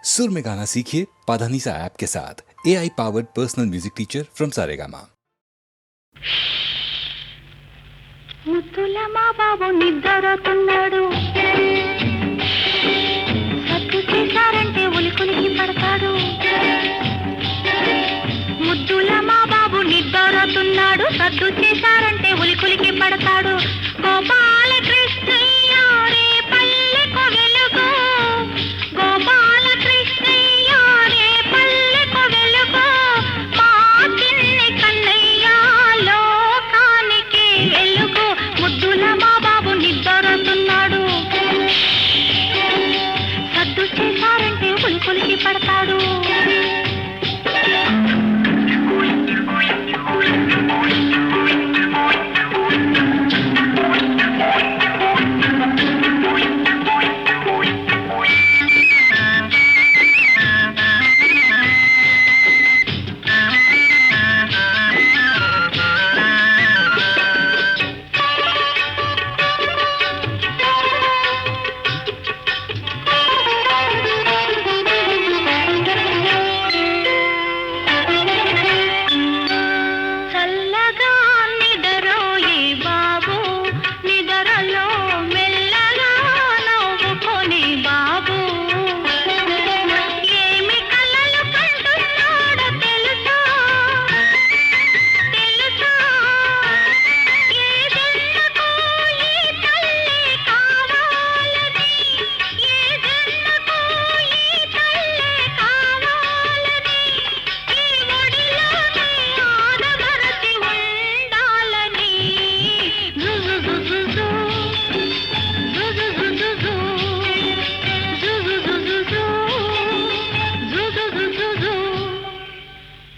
सुर में गाना सीखिए पाधानीसा ऐप के साथ। AI powered personal music teacher from Saregama. ముద్దుల మా బాబు నిద్రతున్నాడు, సత్తు చేశారంటే ఉలికులికి పడతాడు. ముద్దుల మా బాబు నిద్రతున్నాడు, సత్తు చేశారంటే ఉలికులికి పడతాడు. గోపాల కృష్ణయ్య రే పల్లెకు వెలుగు, గోపాల కృష్ణయ్య రే పల్లెకు వెలుగు, మా చిన్ని కన్నయ్య లోకానికి వెలుగు. ముద్దుల మా బాబు నిద్రతున్నాడు, సద్దు చేశారంటే ఉలికులికి పడతాడు.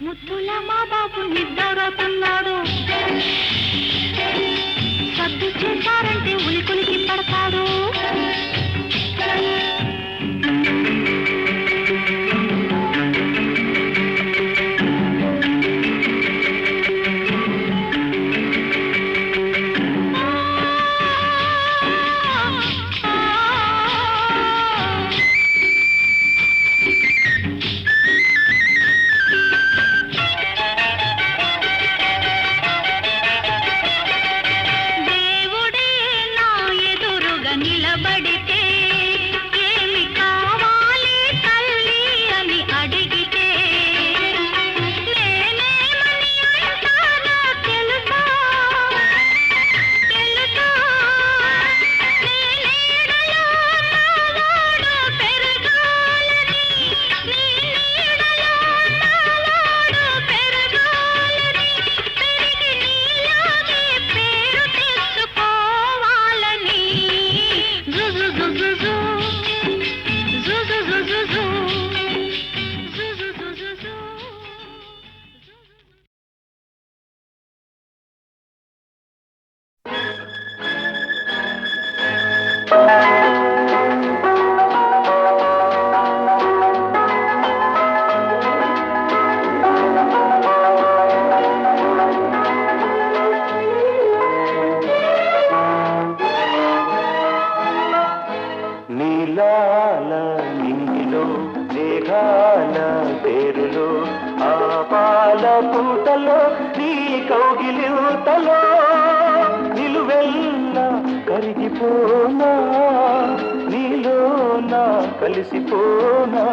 ముద్దుల మా బాబు నిద్రతున్నాడు, సద్దు చేశారంటే ఉలికులికి పడతాడు. నిలబడితే ఏమి కావాలి తల్లి అని అడిగితే నేనేమని అంటానో తెలుసా, తెలుసా, నీ నీడలో నావాడు పెరగాలని, నీ నీడలో నావాడు పెరగాలని, పెరిగి నీలాగే పేరు తెచ్చుకోవాలని. నీలాల నింగిలో మేఘాల పేరులో ఆపాల పూటలో నీ కౌగిలితలో నిలువెల్లా కరిగిపోనా, నీలోనా కలిసిపోనా.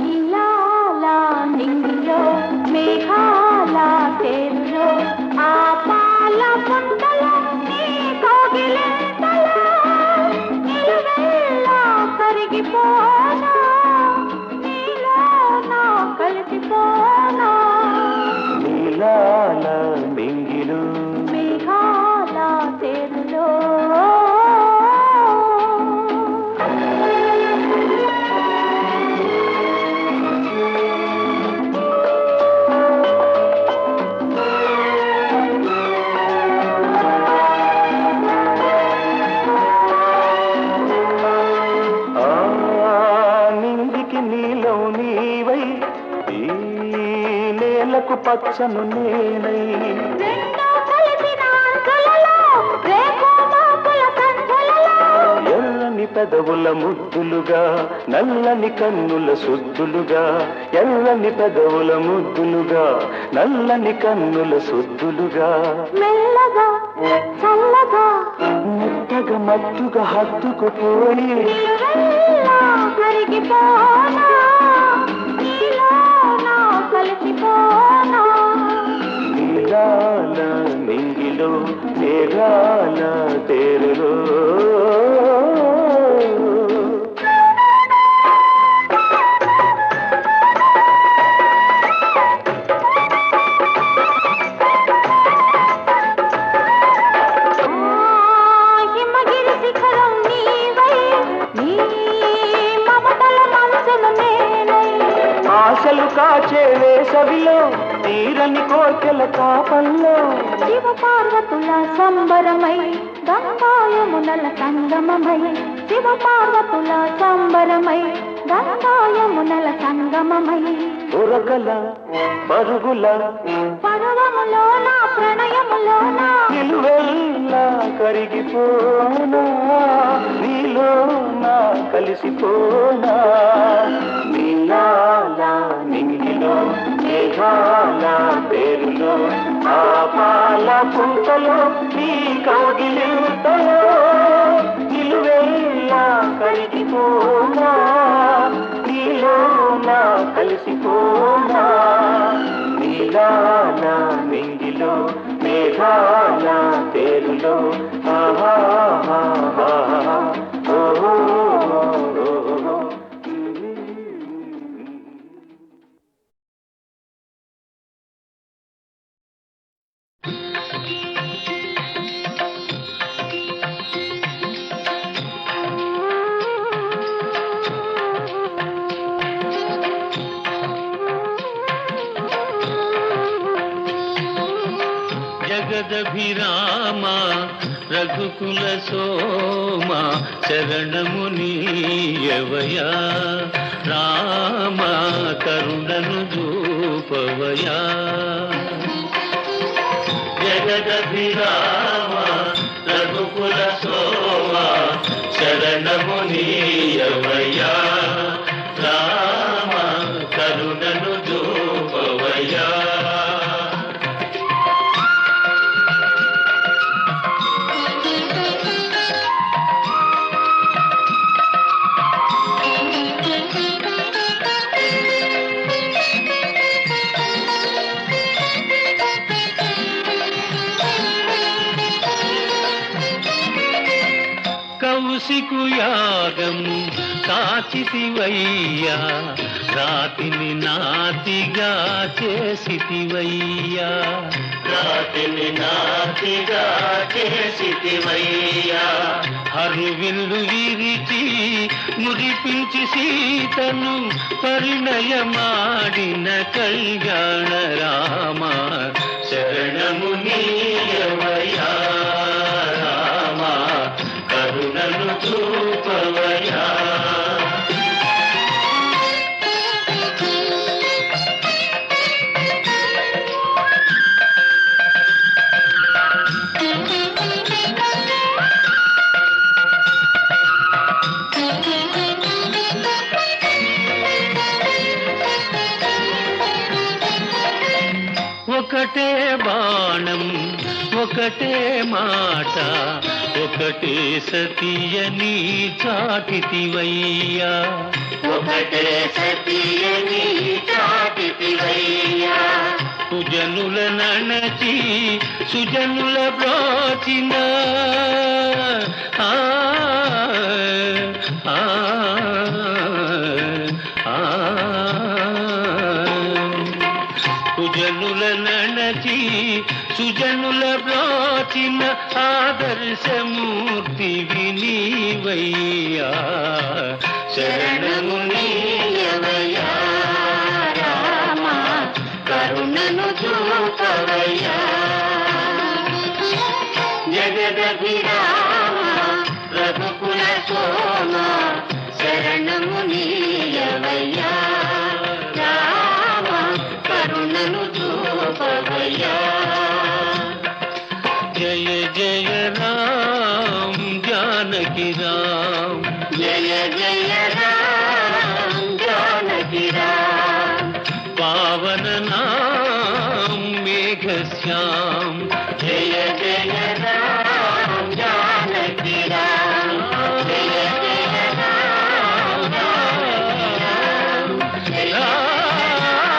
నీలాల నింగిలో మేఘాల పేరులో ఆపాల పూటలో నీ కౌగిలితలో నిలువెల్లా కరిగిపోనా, నీలోనా కలిసిపోనా. నీలాల మింగిలో మేఘాల తేరులో నేలకు పచ్చను నేనై కలిసిన అంచులలో రేపు మాపుల కంచులలో ఎర్రని పెదవుల ముద్దులుగా నల్లని కన్నుల సుద్దులుగా ఎల్లని పెదవుల ముద్దులుగా నల్లని కన్నుల సుద్దులుగా మెల్లగా చల్లగా మెత్తగా మత్తుగా హత్తుకుపోయి నిలువెల్లా కరిగిపోనా నీలోనా కలిసిపోనా నీలాల నింగిలో మేఘాల తేరులో హిమగిరి శిఖరం నీవై నీ మమతల మనసును నేనై ఆశలు కాచే వేసవిలో తీరని కోర్కెల కాపంలో శివ పార్వతుల సంబరమై గంగాయమునల సంగమమై శివ పార్వతుల సంబరమై గంగాయమునల సంగమమై ఉరకల పరుగుల పర్వములోన ప్రణయములోన నిలువెల్లా కరిగిపోనా నీలో నా కలిసిపోనా నీలాల నింగిలో మేఘాల పేరులో ఆ పాల పుంతలో నీ కౌగిలింతలో నిలువెల్లా కరిగిపోనా నీలో నా కలిసిపోనా నీలాల నింగిలో మేఘాల తేరులో ఆహా జగదభిరామ రఘుకుల సోమ శరణము నీయవయా రామ కరుణను చూపవయా జగదభిరామ రఘుకుల సోమ శరణము నీయవయా రామ కరుణను చూపవయా కౌశికు యాగం కాచితివయ్యా రాతిని నాతిగా చేసితివయ్యా రాతిని నాతిగా చేసితివయ్యా హరివిల్లు విరిచి మురిపించి సీతను పరిణయమాడిన కళ్యాణ రామ శరణము నీయవయా రామ కరుణను చూపవయా ఒకటే బాణం ఒకటే మాట ఒకటే సతియని చాటితివయ్యా ఒకటే సతియని చాటితివయ్యా సుజనుల నణచి సుజనుల బ్రోచిన సుజనుల నణచి సుజనుల బ్రోచిన ఆదర్శమూర్తి వినీవయ్యా శరణము నీయవయ్యా రామ కరుణను చూపవయ్యా జగదభిరామ రఘుకుల సోమ శరణము నీయవయ్యా రామ కరుణను చూపవయ్యా జయ జయ రామ జానకి రామ जानकी राम पावन नाम मेघ श्याम जय जय राम जानकी राम जय जय राम जानकी राम जय जय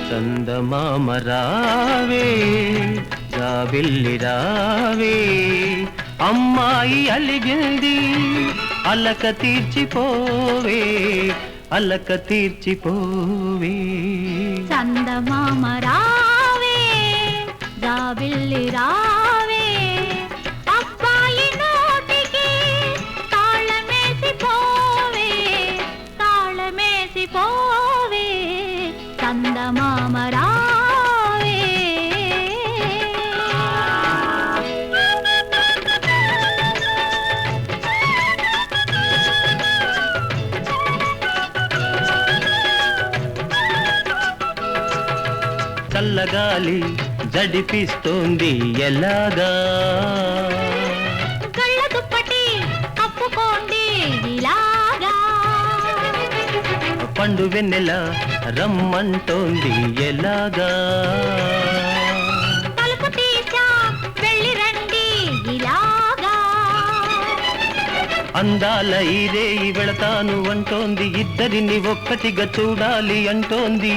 చందమామ రావే జాబిల్లి రావే అమ్మాయి అలిగింది అలక తీర్చిపోవే అలక తీర్చిపోవే చందమామ రావే జాబిల్లి రావే అబ్బాయి నోటికి తాళమేసి పోవే తాళమేసి పోవే చందమామ రావే చల్లగాలి జడిపిస్తోంది ఎలాగా కళ్ళ దుప్పటి కప్పుకోండి ఇలాగా పండు వెన్నెల రమ్మంటోంది ఎలాగా తలుపు తీసా వెళ్ళి రండి ఇలాగా అందాల ఈరేయి వెళతాను అంటోంది ఇద్దరిని ఒక్కటిగా చూడాలి అంటోంది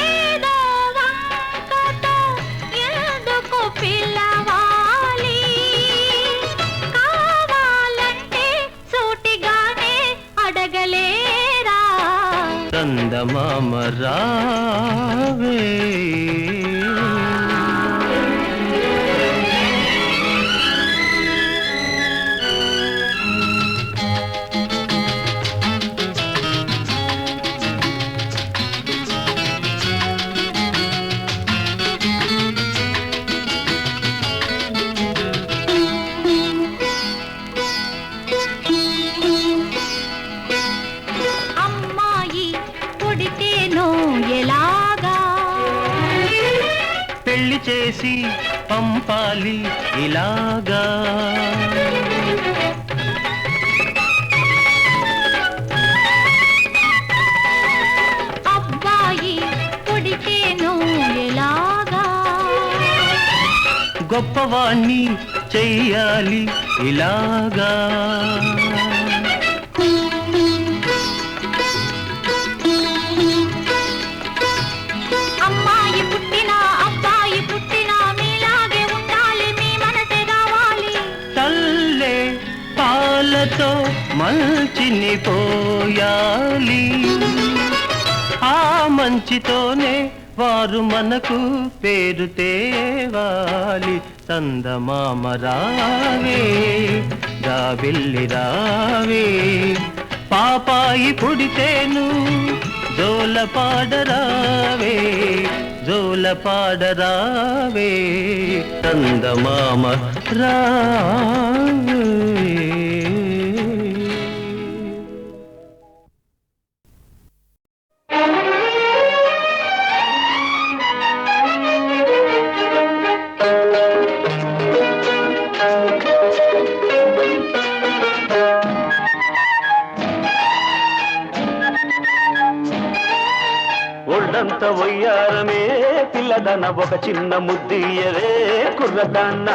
ఏదో వంకతో ఎందుకు పిలవాలి కావాలంటే సూటిగానే అడగలేరా చందమామ రావే అమ్మాయి పుడితేనో ఎలాగా పెళ్లి చేసి పంపాలి ఇలాగా అబ్బాయి పుడితేనో ఎలాగా గొప్పవాణ్ణి చెయ్యాలి ఇలాగా అమ్మాయి పుట్టినా అబ్బాయి పుట్టినా మీలాగే ఉండాలి మీ మనసే కావాలి తల్లే పాలతో మంచిని పోయాలి ఆ మంచితోనే వారు మనకు పేరు తేవాలి చందమామ రావే జాబిల్లి రావే పాపాయి పుడితేను జోల పాడరావే జోల పాడరావే చందమామ రావే ఒళ్ళంత వయ్యారమే పిల్లదన్న ఒక చిన్న ముద్దియరే కుర్రదాన్న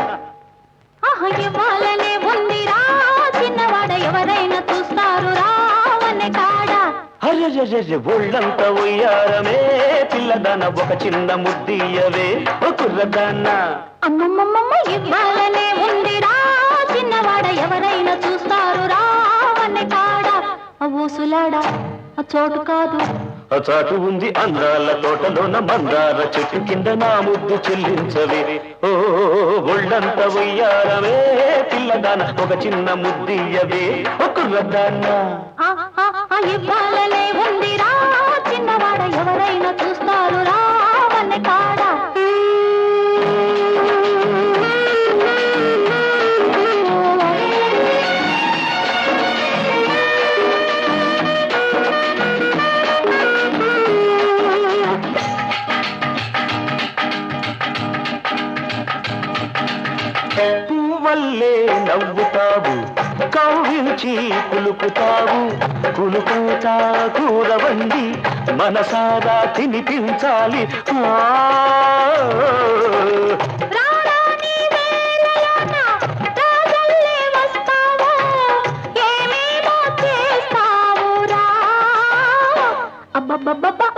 ఇవ్వాలనే ఉందిరా చిన్నవాడ ఎవరైనా చూస్తారు రావనే కాడ అరెరెరె ఒళ్ళంత వయ్యారమే పిల్లదన్న ఒక చిన్న ముద్దియరే ఓ కుర్రదాన్న అమ్మమ్మమ్మ ఇవ్వాలనే ఉందిరా చిన్నవాడ ఎవరైనా చూస్తారు రావనే కాడ ఊసులాడా ఆ చోటు కాదు ఆ చాటు ఉంది అందాల తోటలోన మందార చెట్టు కింద నా ముద్దు చెల్లించవే ఓ ఒళ్ళంత వయ్యారమే పిల్లదాన ఒక చిన్న ముద్దియవే ఒక కుర్రదాన్న ఇవ్వాలనే ఉందిరా చిన్నవాడ ఎవరైనా చూస్తారు రావనే కాడ పువ్వల్లే నవ్వుతావు కవ్వించి కులుకుతావు కులుకుతా కూరవండి మనసారా తినిపించాలి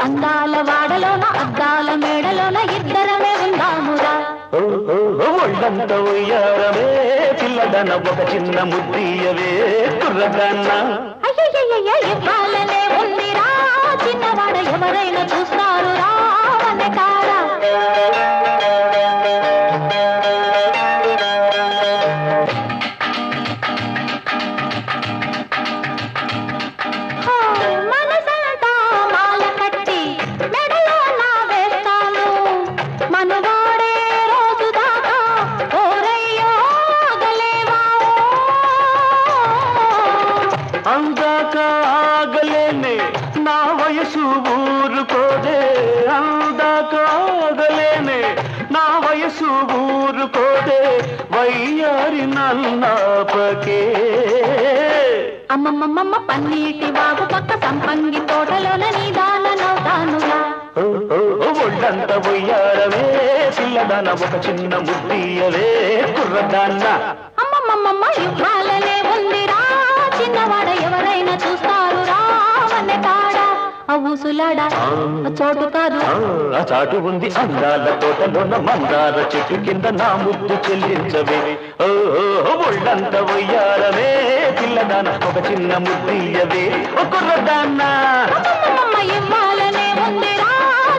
అందాల వాడలోన అద్దాల మేడలోన ఇద్దరమే ఉందామురా ఒళ్ళంత ఉయ్యారమే పిల్లదన ఒక చిన్న ముద్దీయవే కుర్రదన్న ఇవ్వాలనే ఉందిరా చిన్నవాడ ఎవరైనా చూస్తారు రావనే కారా అందాక ఆగలేనే నా వయసు ఊరుకోదే అందాక ఆగలేనే నా వయసు ఊరుకోదే వయ్యారి నన్నాపకే అమ్మమ్మమ్మ పన్నీటి బాబు పక్క సంపంగి తోటలోన నీదాన నవ్వుతానుగా ఒళ్ళంత ఉయ్యారవే పిల్లదాన ఒక చిన్న ముద్దీయవే కుర్రదాన్న అమ్మమ్మమ్మ ఇవ్వాలనే ఉందిరా చిన్నవాడ ఎవరైనా చూస్తారు రావనే కాడా ఊసులాడా చోటు కాదు ఆ చాటు ఉంది అందాల తోటలోన మందార చెట్టు కింద నా ముద్దు చెల్లించవే ఒళ్ళంత ఉయ్యారవే పిల్లదాన ఒక చిన్న ముద్దీయవే కుర్రదాన్న ఇవ్వాలనే ఉందిరా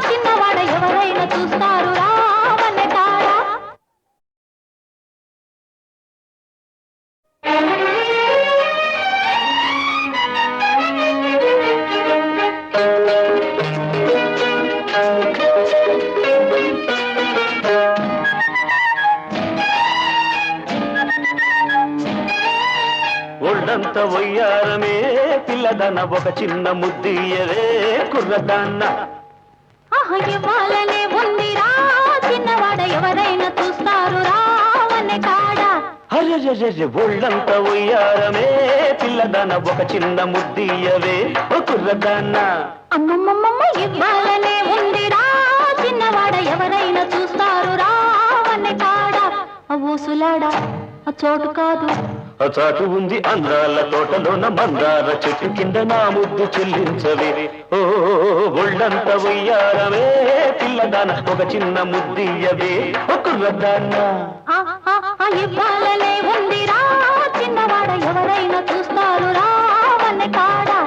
చిన్నవాడ ఎవరైనా చూస్తారు రావనే కాడా ఒళ్ళంత వయ్యారమే పిల్లదన ఒక చిన్న ముద్దీయవే కుర్రదాన్న ఇవ్వాలనే ఉందిరా చిన్నవాడ ఎవరైనా చూస్తారు రావనే కాడా అరెరెరె ఒళ్ళంత ఉయ్యారమే పిల్లదన ఒక చిన్న ముద్దీయవే కుర్రదాన్న అమ్మమ్మమ్మ ఇవ్వాలనే ఉందిరా చిన్నవాడ ఎవరైనా చూస్తారు రావనే కాడా ఊసులాడా చోటు కాదు ఆ చాటు ఉంది అందాల తోటలోన మందార చెట్టు కింద నా ముద్దు చెల్లించవే ఒళ్ళంత ఉయ్యారమే పిల్లదాన ఒక చిన్న ముద్దీయవే కుర్రదాన్న ఇవ్వాలనే ఉందిరా చిన్నవాడ ఎవరైనా చూస్తారు రావనే కాడా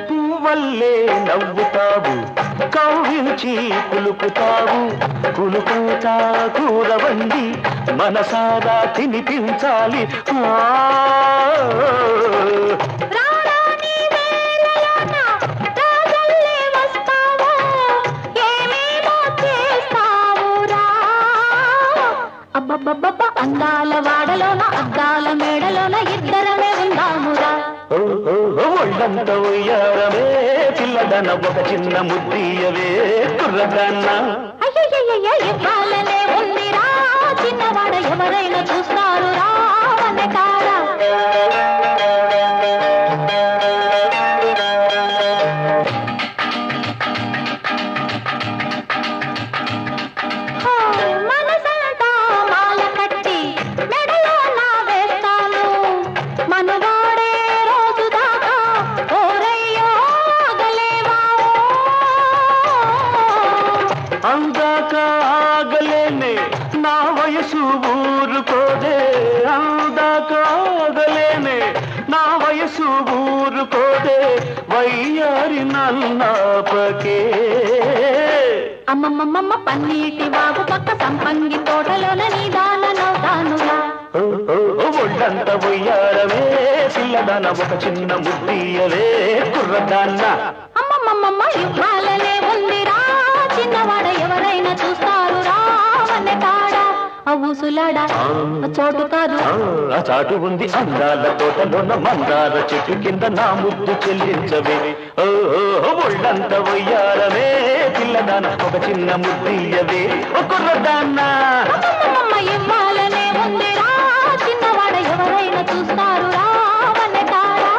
పువ్వల్లే నవ్వుతావు కవ్వించి కులుకుతావు కులుకుతా కూరవండి మనసారా తినిపించాలి అందాల వాడలోన అద్దాల మేడలోన ఇద్దరమే ఉందామురా ఒళ్ళంత ఉయ్యారమే పిల్లదన ఒక చిన్న ముద్దీయవే కుర్రదాన్న ఇవ్వాలనే ఉందిరా చిన్నవాడ ఎవరైనా చూస్తారు రావనే కాడా అందాక ఆగలేనే నా వయసు ఊరుకోదే అందాక ఆగలేనే నా వయసు ఊరుకోదే వయ్యారి నన్నాపకే అమ్మమ్మమ్మ పన్నీటి బాబు పక్క సంపంగి తోటలోన నీదాన నవ్వుతానుగా ఒళ్ళంత ఉయ్యారమే పిల్లదాన ఒక చిన్న ముద్దీయవే కుర్రదాన్న అమ్మమ్మమ్మ ఇవ్వాలనే ఉందిరా చిన్నవాడ ఎవరైనా చూస్తారు రావనే వనకాడా ఊసులాడా చోటు కాదు ఆ చాటు ఉంది అందాల తోటలోన మందార చెట్టు కింద నా ముద్దు చెల్లించవే ఓ ఒళ్ళంత వయ్యారమే పిల్లదాన ఒక చిన్న ముద్దియవే ఒక కుర్రదాన్నా అమ్మమ్మ ఇవ్వాలనే ఉందిరా చిన్నవాడ ఎవరైనా చూస్తారు రా వనకాడా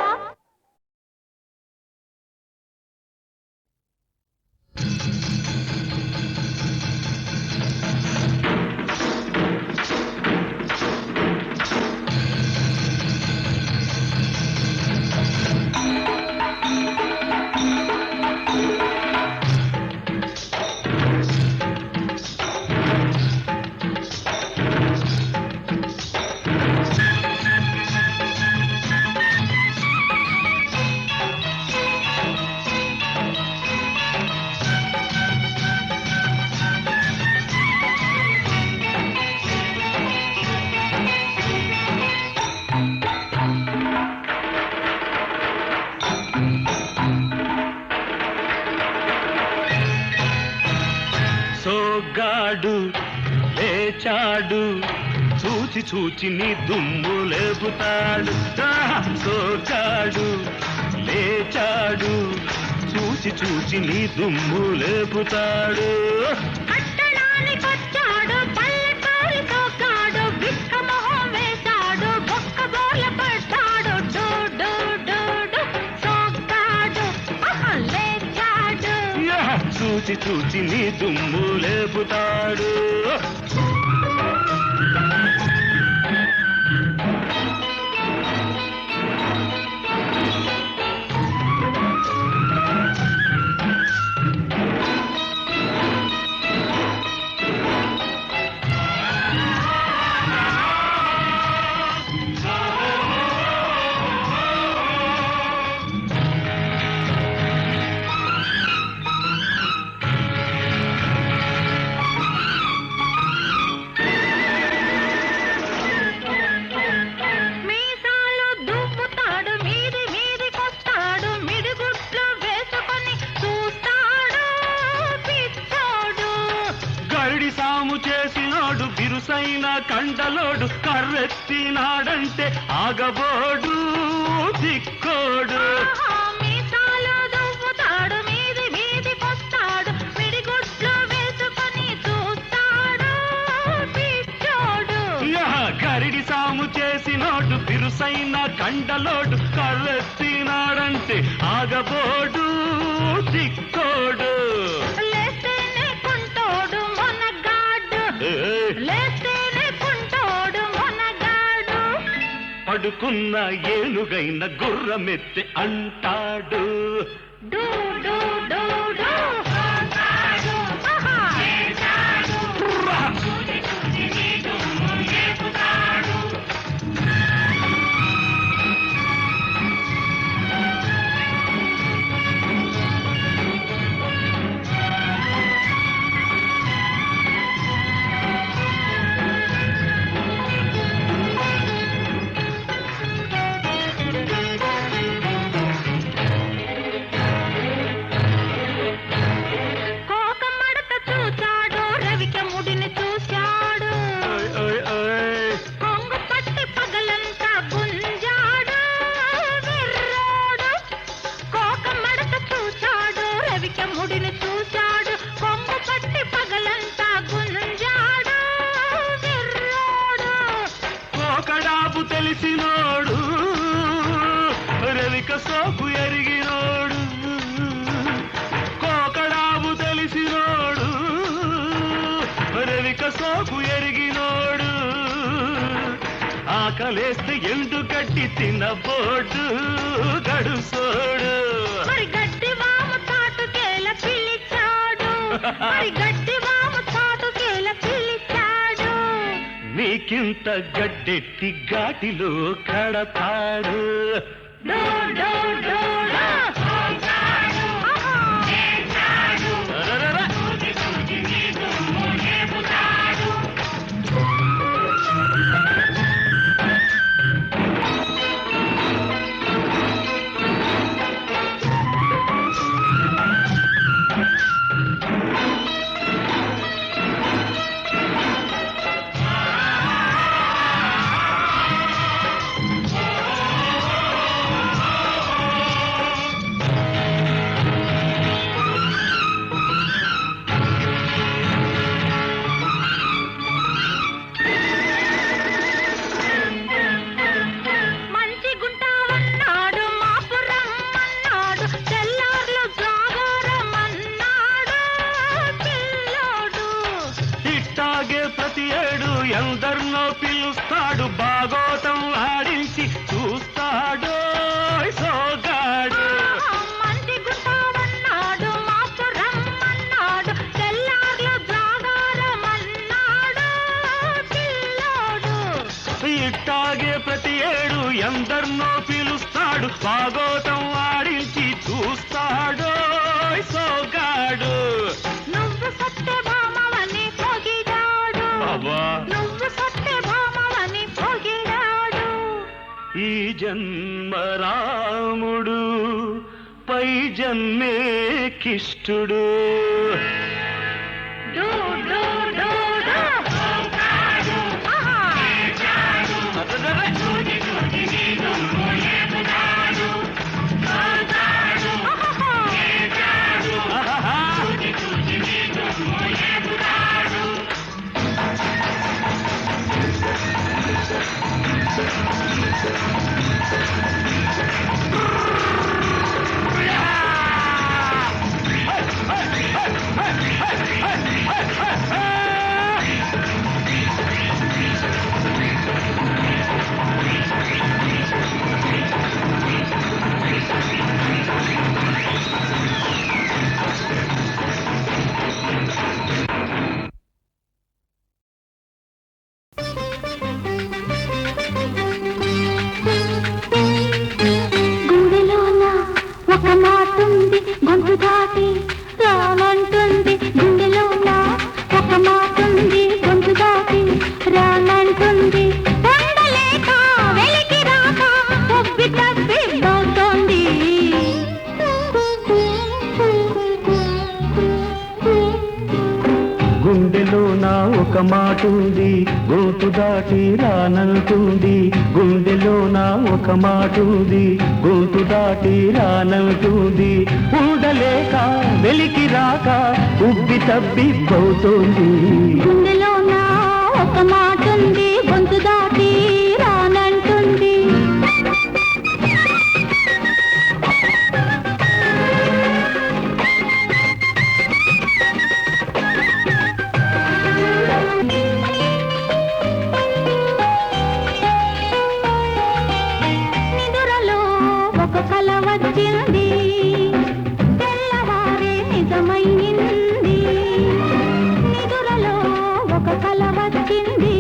సోగ్గాడు లేచాడు చూచి చూచి నీ దుమ్ము లేపుతాడు సోగ్గాడు లేచాడు చూచి చూచి నీ దుమ్ము లేపుతాడు పట్టణానికొచ్చాడు పల్లెటూరి సోగ్గాడు బిక్క మొహం వేశాడు బొక్క బోర్ల పడ్డాడు డూ డూ డూ డూ సోగ్గాడు లేచాడు చూచి చూచి నీ దుమ్ము లేపుతాడు మీసాలు దువ్వుతాడు మీది మీదికొస్తాడు మిడిగుట్లు వేసుకొని చూస్తాడు పిచ్చోడు గరిడి సాము చేసినాడు బిరుసైన కండలోడు కర్రెత్తినాడంటే ఆగబోడు దిక్కోడు మీసాలు దువ్వుతాడు మీది మీదికొస్తాడు మిడిగుట్లు వేసుకొని చూస్తాడు పిచ్చోడు గరిడి సాము చేసినోడు బిరుసైన కండలోడు కర్రెత్తినాడంటే ఆగబోడు దిక్కోడు లేస్తేనే కుంటోడు మొనగాడు లేస్తేనే కుంటోడు మొనగాడు పడుకున్న ఏనుగైన గుర్రమెత్తి అంటాడు డూ డూ డూ డూ ఆహా. కోకమడత చూచాడు రవిక ముడిని చూశాడు కొంగు పట్టి పగలంతా గుంజాడు విర్రోడు కోకమడత చూచాడు రవిక ముడిని చూశాడు కొంగు పట్టి పగలంతా గుంజాడు విర్రోడు కోకడాపు తెలిసినోడు రవిక సోకు ఎరిగినోడు కోకడాపు తెలిసినోడు రవిక సోకు ఎరిగినోడు ఆకలేస్తే ఎండు గడ్డి తినబోడు గడుసోడు మరి గడ్డి వాము తాటుకేల పిలిచాడు మరి గడ్డి వాము తాటుకేల పిలిచాడు నీకింత గడ్డెట్టి ఘాటిలో కడతాడు డూ డూ డూ డూ. ఆహా. అరరర. ఇట్టాగే ప్రతి ఏడు ఎందరినో పిలుస్తాడు భాగోతం ఆడించి చూస్తాడు సోగాడు నువ్వు సత్యభామవని పొగిడాడు నువ్వు సత్యభామవని పొగిడాడు ఈ జన్మ రాముడు పై జన్మే కిష్టుడు డూ డూ డూ డూ. ఆహా. గుండెలోన ఒక మాటుంది గొంతు దాటి రానంటుంది గుండెలోన ఒక మాటుంది గొంతు దాటి రానంటుంది ఉండలేక వెలికి రాక తప్పి తప్పి పోతోంది గుండెలోన ఒక మాటుంది గోటు దాటి రానంటుంది గుండెలోన ఒక మాటుంది గోటు దాటి రానంటుంది ఉండలేక వెలికి రాక ఉబ్బి తబ్బి పోతోంది గుండెలోన ఒక మాటుంది గొంతు దాటి రానంటుంది నిదురలో ఒక కల వచ్చింది తెల్లవారే నిజమైంది నిదురలో ఒక కల వచ్చింది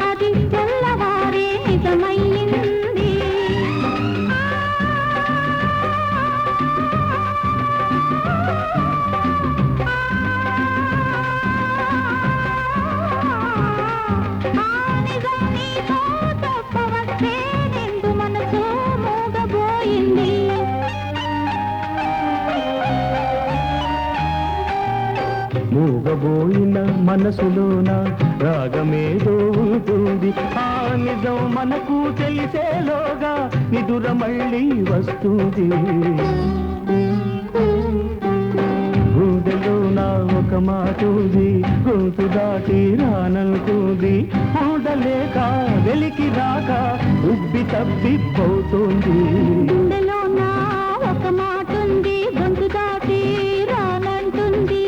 అది తెల్లవారే నిజమైంది ఆ నిజం నీతో తప్పవచ్చే నిండు మనసు మూగబోయింది మూగబోయిన మనసులోన రాగమేదో ఉంటుంది ఆ నిజం మనకు తెలిసేలోగా నిదుర మళ్ళీ వస్తుంది గుండెలోన ఒక మాటుంది గొంతు దాటి రానంటుంది ఉండలేక వెలికి రాక ఉబ్బి తప్పి పోతుంది గుండెలోన ఒక మాటుంది గొంతు దాటి రానంటుంది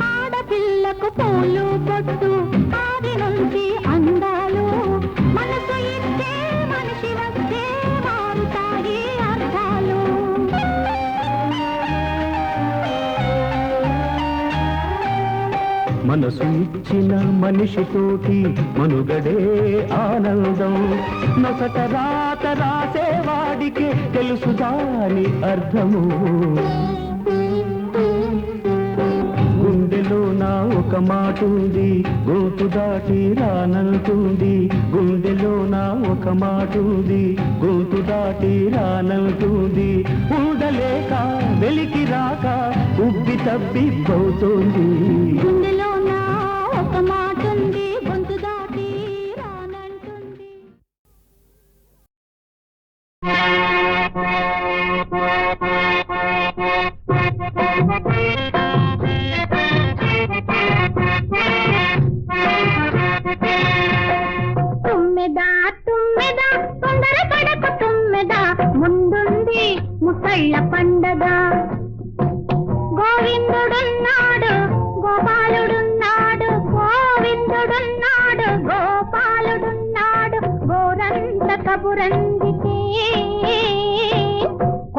ఆడపిల్లకు పూలు బొట్టు ఆది నుంచి అందాలు మనసు ఇచ్చే మనిషి వస్తే మారుతాయి అర్థాలు మనసు ఇచ్చిన మనిషితోటి మనుగడే ఆనందం నొసట రాత రాసేవాడికి తెలుసు దాని అర్థము గుండెలోన ఒక మాటుంది గోటు దాటి రానంటుంది గుండెలోన ఒక మాటుంది గోటు దాటి రానంటుంది ఉండలేక వెలికి రాక ఉబ్బి తబ్బి పోతుంది గుండెలోన ఒక మాటుంది గొంతు దాటి రానంటుంది తుమ్మెదా తుమ్మెదా తొందర పడకు తుమ్మెదా ముందుంది ముసళ్ళ పండగ గోవిందుడున్నాడు గోపాల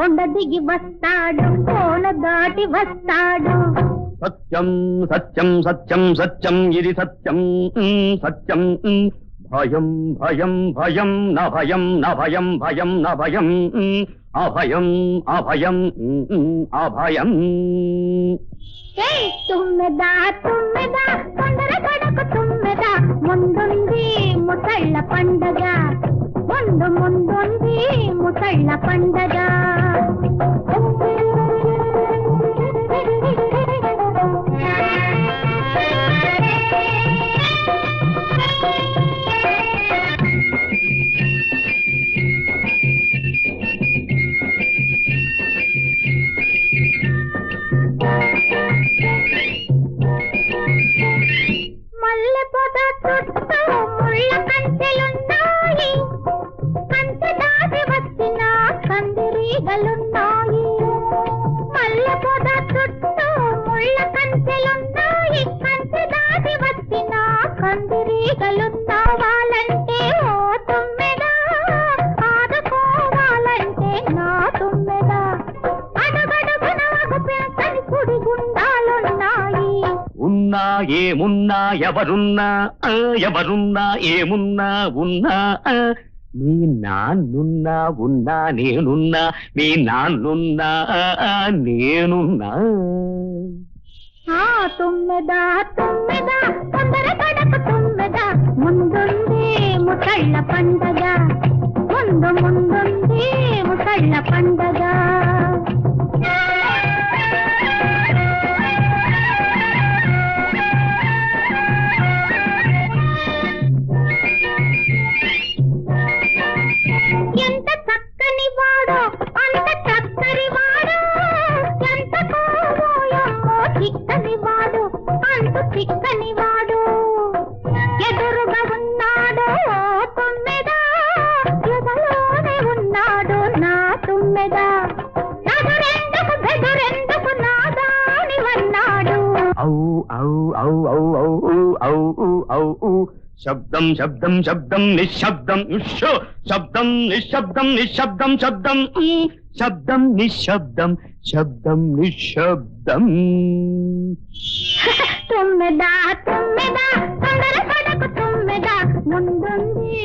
కొండ దిగి వస్తాడు కోన దాటి వస్తాడు సత్యం సత్యం సత్యం సత్యం ఇది సత్యం సత్యం భయం భయం భయం న భయం న భయం భయం న భయం అభయం అభయం అభయం తుమ్మెదా తుమ్మెదా తొందర పడకు తుమ్మెదా ముందుంది ముసళ్ళ పండగ ముందుంది ముసళ్ళ పండగ ఏమున్నా ఎవరున్నా ఎవరున్నా ఏమున్నా ఉన్నా మీ నాన్నున్నా ఉన్నా నేనున్నా మీ నాన్నున్నా నేనున్నా తుమ్మెదా తుమ్మెదా తొందర పడకు తుమ్మెదా ముందుంది ముసళ్ళ పండగ ముందుంది ముసళ్ళ పండగ ఎంత చక్కని వాడో అంత చక్కని వాడు ఎంత కోవోయమ్మో చిక్కని వాడు అంత చిక్కని వాడు ఎదురుగా ఉన్నాడు తుమ్మెదా ఎదలోనే ఉన్నాడు నా తుమ్మెదా నదురెందుకు బెదురెందుకు నాదాని వన్నాడు ఔ ఔ ఔ ఔ ఔ ఔ ఔ శబ్దం శబ్దం శబ్దం నిశ్శబ్దం శబ్దం నిశ్శబ్దం నిశ్శబ్దం శబ్దం శబ్దం నిశ్శబ్దం శబ్దం నిశ్శబ్దం తుమ్మెదా తుమ్మెదా తొందర పడకు తుమ్మెదా ముందుంది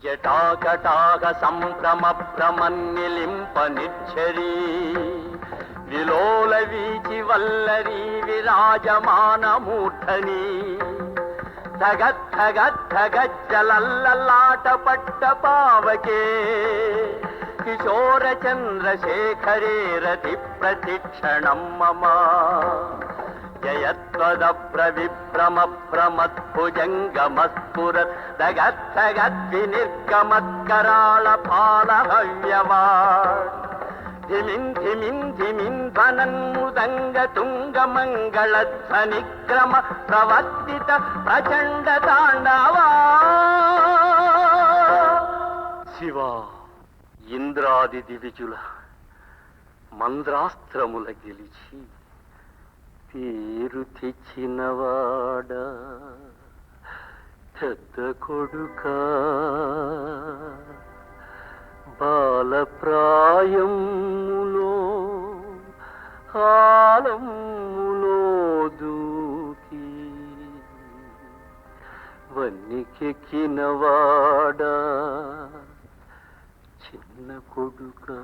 జటాకటాక సంభ్రమ భ్రమన్నిలింప నిచ్చరీ విలోల వీచి వల్లరీ విరాజమాన మూర్ధని ధగద్ధగద్ధగజ్జలల్లలాట పట్ట పావకే కిశోర చంద్రశేఖరే రతి ప్రతిక్షణం మమ జయత్వదప్ర విభ్రమ భ్రమద్భుజంగమస్ఫురత్ దగద్ధగద్వినిర్గమత్కరాళ పాలహవ్యవాడ్ ధిమిన్ ధిమిన్ ధిమిన్ ధ్వనన్ముదంగ తుంగ మంగళధ్వనిక్రమ ప్రవర్తిత ప్రచండ తాండవా శివ ఇంద్రాది దివిజుల మంద్రాస్త్రముల గెలిచి పేరు తెచ్చినవాడా పెద్ద కొడుకా బాలప్రాయములో ఆలములో దూకి వన్నికెక్కినవాడా చిన్న కొడుకా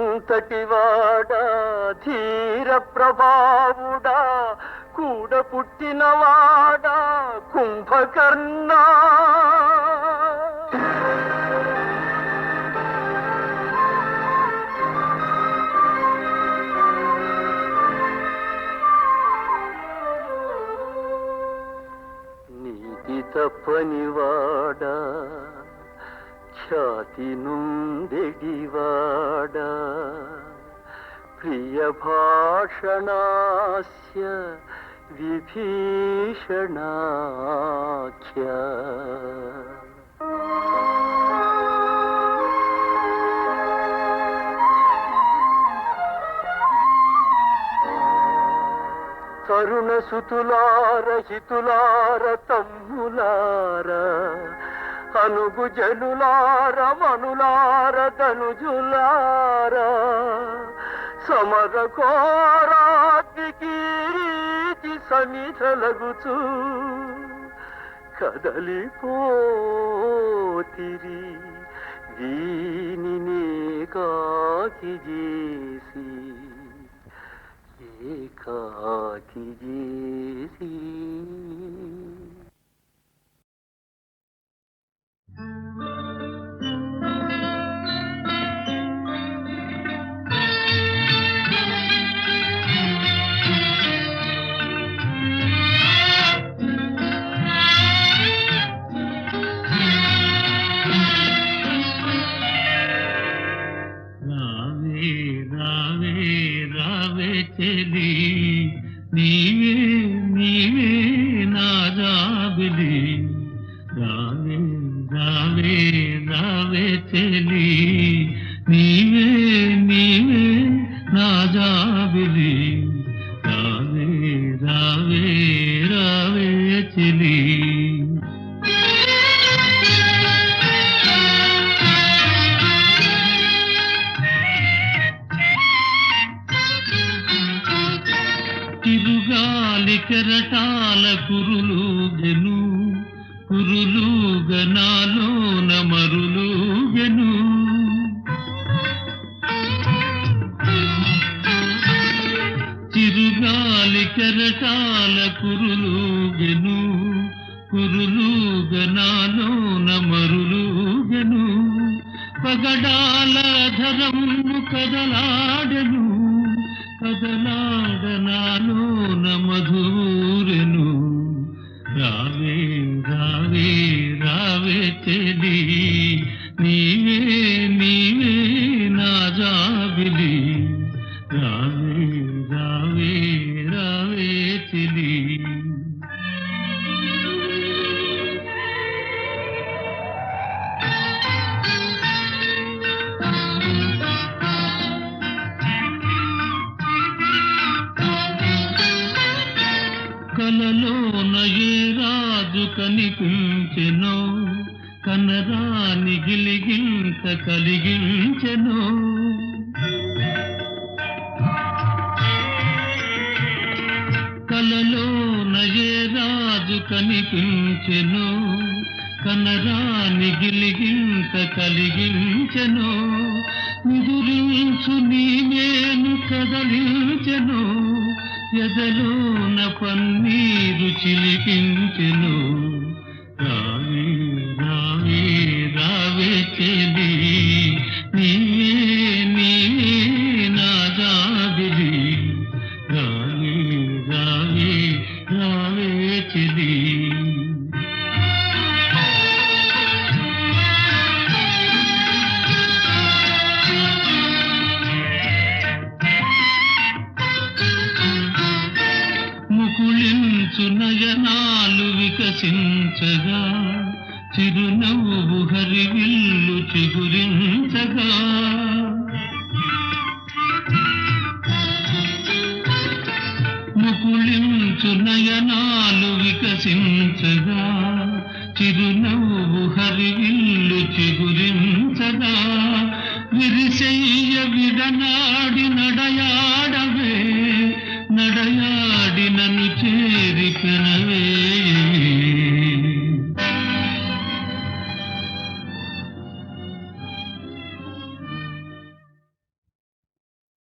మేరువంతటివాడా ధీర ప్రభావుడా కూడ పుట్టినవాడా కుంభకర్ణా నీతి తప్పనివాడా ఖ్యాతి నుండెడివాడా ప్రియ భాషణాస్య విభీషణాఖ్య తరుణ సుతులార హితులార తమ్ములార అనుగు జనులార మనులార ధనుజులార సమర కోరాగ్నికి సమిధలగుచు కదలిపోతిరి దీనినే కాకి చేసి ఏకాకి చేసి చెలి నీవే నీవే నా జాబిలి రావే రావే రావే చెలి నీవే నీవే నా జాబిలి రావే రావే రావే చెలి తిరుగాలి కెరటాల కురులు గెను కురులు గనాలో నమరులు గెను తిరుగాలి కెరటాల కురులు గెను కురులు గనాలో నమరులు గెను పగడాల ధరము కదలాడెను కదలాడనాలో మధురెను రావే రావే రావే చెలి నీవే నీవే నా జాబిలి రావే రావే రావే చెలి కలలోన ఏ రాజు కనిపించెనో కనరాని గిలిగింత కలిగించెనో కలలోన ఏ రాజు కనిపించెనో కనరాని గిలిగింత కలిగించెనో నిదురించు నీవేను కదలించెను ఎదలోన పన్నీరు చిలికించెను రావే రావే రావే చెలి నీవే నీవే నా జాబిలి రావే రావే రావే చెలి ముకుళించు నయనాలు వికసించగా చిరునవ్వు హరివిల్లు చిగురించగా ముకుళించు నయనాలు వికసించగా చిరునవ్వు హరివిల్లు చిగురించగా విరిశయ్య విడనాడి నడయా